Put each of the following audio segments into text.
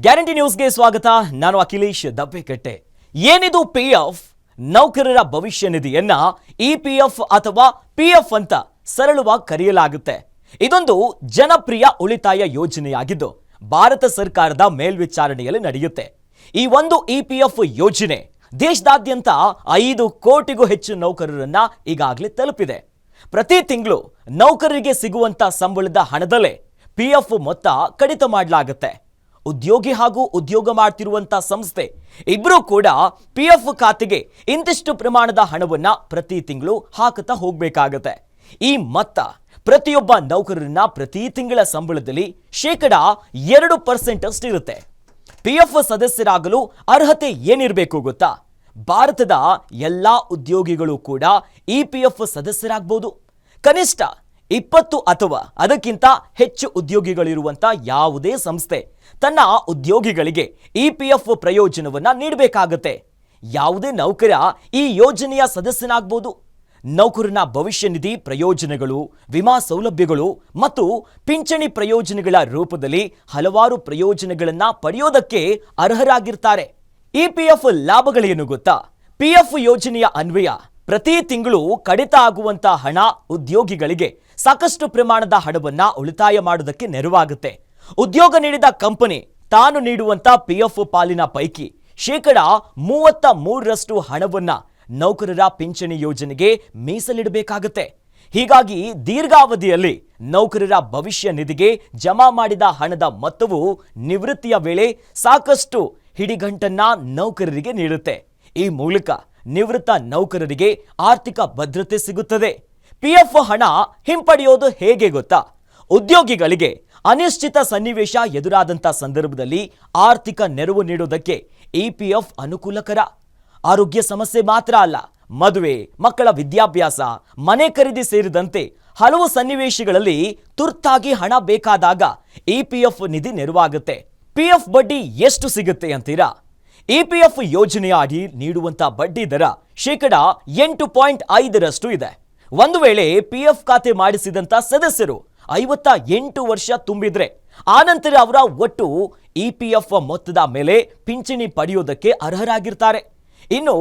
Guarantee ನ್ಯೂಸ್ಗೆ ಸ್ವಾಗತ. ನಾನು ಅಖಿಲೇಶ್ ದಬ್ಬೆಕಟ್ಟೆ. ಏನಿದು ಪಿಎಫ್? ನೌಕರರ ಭವಿಷ್ಯ ನಿಧಿಯನ್ನ ಇಪಿಎಫ್ ಅಥವಾ ಪಿಎಫ್ ಅಂತ ಸರಳವಾಗಿ ಕರೆಯಲಾಗುತ್ತೆ. ಇದೊಂದು ಜನಪ್ರಿಯ ಉಳಿತಾಯ ಯೋಜನೆಯಾಗಿದ್ದು ಭಾರತ ಸರ್ಕಾರದ ಮೇಲ್ವಿಚಾರಣೆಯಲ್ಲಿ ನಡೆಯುತ್ತೆ. ಈ ಒಂದು ಇಪಿಎಫ್ ಯೋಜನೆ ದೇಶದಾದ್ಯಂತ 5 ಕೋಟಿಗೂ ಹೆಚ್ಚು ನೌಕರರನ್ನ ಈಗಾಗಲೇ ತಲುಪಿದೆ. ಪ್ರತಿ ತಿಂಗಳು ನೌಕರರಿಗೆ ಸಿಗುವಂತ ಸಂಬಳದ ಹಣದಲ್ಲೇ ಪಿಎಫ್ ಮೊತ್ತ ಕಡಿತ ಮಾಡಲಾಗುತ್ತೆ. ಉದ್ಯೋಗಿ ಹಾಗೂ ಉದ್ಯೋಗ ಮಾಡ್ತಿರುವಂತ ಸಂಸ್ಥೆ ಇಬ್ಬರೂ ಕೂಡ ಪಿಎಫ್ ಖಾತೆಗೆ ಇಂತಿಷ್ಟು ಪ್ರಮಾಣದ ಹಣವನ್ನ ಪ್ರತಿ ತಿಂಗಳು ಹಾಕುತ್ತಾ ಹೋಗಬೇಕಾಗುತ್ತೆ. ಈ ಮೊತ್ತ ಪ್ರತಿಯೊಬ್ಬ ನೌಕರರನ್ನ ಪ್ರತಿ ತಿಂಗಳ ಸಂಬಳದಲ್ಲಿ 2% ಅಷ್ಟಿರುತ್ತೆ. ಪಿಎಫ್ ಸದಸ್ಯರಾಗಲು ಅರ್ಹತೆ ಏನಿರಬೇಕು ಗೊತ್ತಾ? ಭಾರತದ ಎಲ್ಲಾ ಉದ್ಯೋಗಿಗಳು ಕೂಡ ಇಪಿಎಫ್ ಸದಸ್ಯರಾಗಬಹುದು. ಕನಿಷ್ಠ 20 ಅಥವಾ ಅದಕ್ಕಿಂತ ಹೆಚ್ಚು ಉದ್ಯೋಗಿಗಳಿರುವಂತ ಯಾವುದೇ ಸಂಸ್ಥೆ ತನ್ನ ಉದ್ಯೋಗಿಗಳಿಗೆ ಇಪಿಎಫ್ ಪ್ರಯೋಜನವನ್ನ ನೀಡಬೇಕಾಗುತ್ತೆ. ಯಾವುದೇ ನೌಕರ ಈ ಯೋಜನೆಯ ಸದಸ್ಯನಾಗಬಹುದು. ನೌಕರನ ಭವಿಷ್ಯ ನಿಧಿ ಪ್ರಯೋಜನಗಳು, ವಿಮಾ ಸೌಲಭ್ಯಗಳು ಮತ್ತು ಪಿಂಚಣಿ ಪ್ರಯೋಜನಗಳ ರೂಪದಲ್ಲಿ ಹಲವಾರು ಪ್ರಯೋಜನಗಳನ್ನ ಪಡೆಯೋದಕ್ಕೆ ಅರ್ಹರಾಗಿರ್ತಾರೆ. ಇಪಿಎಫ್ ಲಾಭಗಳೇನು ಗೊತ್ತಾ? ಪಿಎಫ್ ಯೋಜನೆಯ ಅನ್ವಯ ಪ್ರತಿ ತಿಂಗಳು ಕಡಿತ ಆಗುವಂತ ಹಣ ಉದ್ಯೋಗಿಗಳಿಗೆ ಸಾಕಷ್ಟು ಪ್ರಮಾಣದ ಹಣವನ್ನ ಉಳಿತಾಯ ಮಾಡೋದಕ್ಕೆ ನೆರವಾಗುತ್ತೆ. ಉದ್ಯೋಗ ನೀಡಿದ ಕಂಪನಿ ತಾನು ನೀಡುವಂತ ಪಿಎಫ್ ಪಾಲಿನ ಪೈಕಿ 33% ಹಣವನ್ನ ನೌಕರರ ಪಿಂಚಣಿ ಯೋಜನೆಗೆ ಮೀಸಲಿಡಬೇಕಾಗುತ್ತೆ. ಹೀಗಾಗಿ ದೀರ್ಘಾವಧಿಯಲ್ಲಿ ನೌಕರರ ಭವಿಷ್ಯ ನಿಧಿಗೆ ಜಮಾ ಮಾಡಿದ ಹಣದ ಮೊತ್ತವು ನಿವೃತ್ತಿಯ ವೇಳೆ ಸಾಕಷ್ಟು ಹಿಡಿಗಂಟನ್ನ ನೌಕರರಿಗೆ ನೀಡುತ್ತೆ. ಈ ಮೂಲಕ ನಿವೃತ್ತ ನೌಕರರಿಗೆ ಆರ್ಥಿಕ ಭದ್ರತೆ ಸಿಗುತ್ತದೆ. ಪಿಎಫ್ ಹಣ ಹಿಂಪಡೆಯೋದು ಹೇಗೆ ಗೊತ್ತಾ? ಉದ್ಯೋಗಿಗಳಿಗೆ ಅನಿಶ್ಚಿತ ಸನ್ನಿವೇಶ ಎದುರಾದಂಥ ಸಂದರ್ಭದಲ್ಲಿ ಆರ್ಥಿಕ ನೆರವು ನೀಡೋದಕ್ಕೆ ಇಪಿಎಫ್ ಅನುಕೂಲಕರ. ಆರೋಗ್ಯ ಸಮಸ್ಯೆ ಮಾತ್ರ ಅಲ್ಲ, ಮದುವೆ, ಮಕ್ಕಳ ವಿದ್ಯಾಭ್ಯಾಸ, ಮನೆ ಖರೀದಿ ಸೇರಿದಂತೆ ಹಲವು ಸನ್ನಿವೇಶಗಳಲ್ಲಿ ತುರ್ತಾಗಿ ಹಣ ಬೇಕಾದಾಗ ಇಪಿಎಫ್ ನಿಧಿ ನೆರವಾಗುತ್ತೆ. ಪಿಎಫ್ ಬಡ್ಡಿ ಎಷ್ಟು ಸಿಗುತ್ತೆ ಅಂತೀರಾ? ಇಪಿಎಫ್ ಯೋಜನೆಯ ಅಡಿ ನೀಡುವಂತ ಬಡ್ಡಿ ದರ 8.5% ಇದೆ. ಒಂದು ವೇಳೆ ಪಿಎಫ್ ಖಾತೆ ಮಾಡಿಸಿದಂತ ಸದಸ್ಯರು 58 ವರ್ಷ ತುಂಬಿದ್ರೆ ಆನಂತರ ಅವರ ಒಟ್ಟು ಇಪಿಎಫ್ ಮೊತ್ತದ ಮೇಲೆ ಪಿಂಚಣಿ ಪಡೆಯೋದಕ್ಕೆ ಅರ್ಹರಾಗಿರ್ತಾರೆ. ಇನ್ನು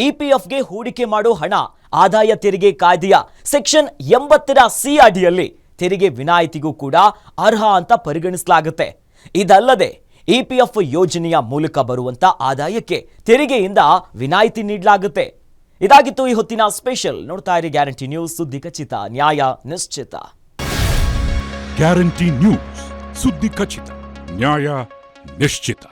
ಇಪಿಎಫ್ಗೆ ಹೂಡಿಕೆ ಮಾಡೋ ಹಣ ಆದಾಯ ತೆರಿಗೆ ಕಾಯ್ದೆಯ ಸೆಕ್ಷನ್ 80C ಅಡಿಯಲ್ಲಿ ತೆರಿಗೆ ವಿನಾಯಿತಿಗೂ ಕೂಡ ಅರ್ಹ ಅಂತ ಪರಿಗಣಿಸಲಾಗುತ್ತೆ. ಇದಲ್ಲದೆ ಇಪಿಎಫ್ ಯೋಜನೆಯ ಮೂಲಕ ಬರುವಂತ ಆದಾಯಕ್ಕೆ ತೆರಿಗೆಯಿಂದ ವಿನಾಯಿತಿ ನೀಡಲಾಗುತ್ತೆ. ಇದಾಗಿತ್ತು ಈ ಹೊತ್ತಿನ ಸ್ಪೆಷಲ್. ನೋಡ್ತಾ ಇರಿ ಗ್ಯಾರಂಟಿ ನ್ಯೂಸ್, ಸುದ್ದಿ ಖಚಿತ, ನ್ಯಾಯ ನಿಶ್ಚಿತ. ಗ್ಯಾರಂಟಿ ನ್ಯೂಸ್, ಸುದ್ದಿ ಖಚಿತ, ನ್ಯಾಯ ನಿಶ್ಚಿತ.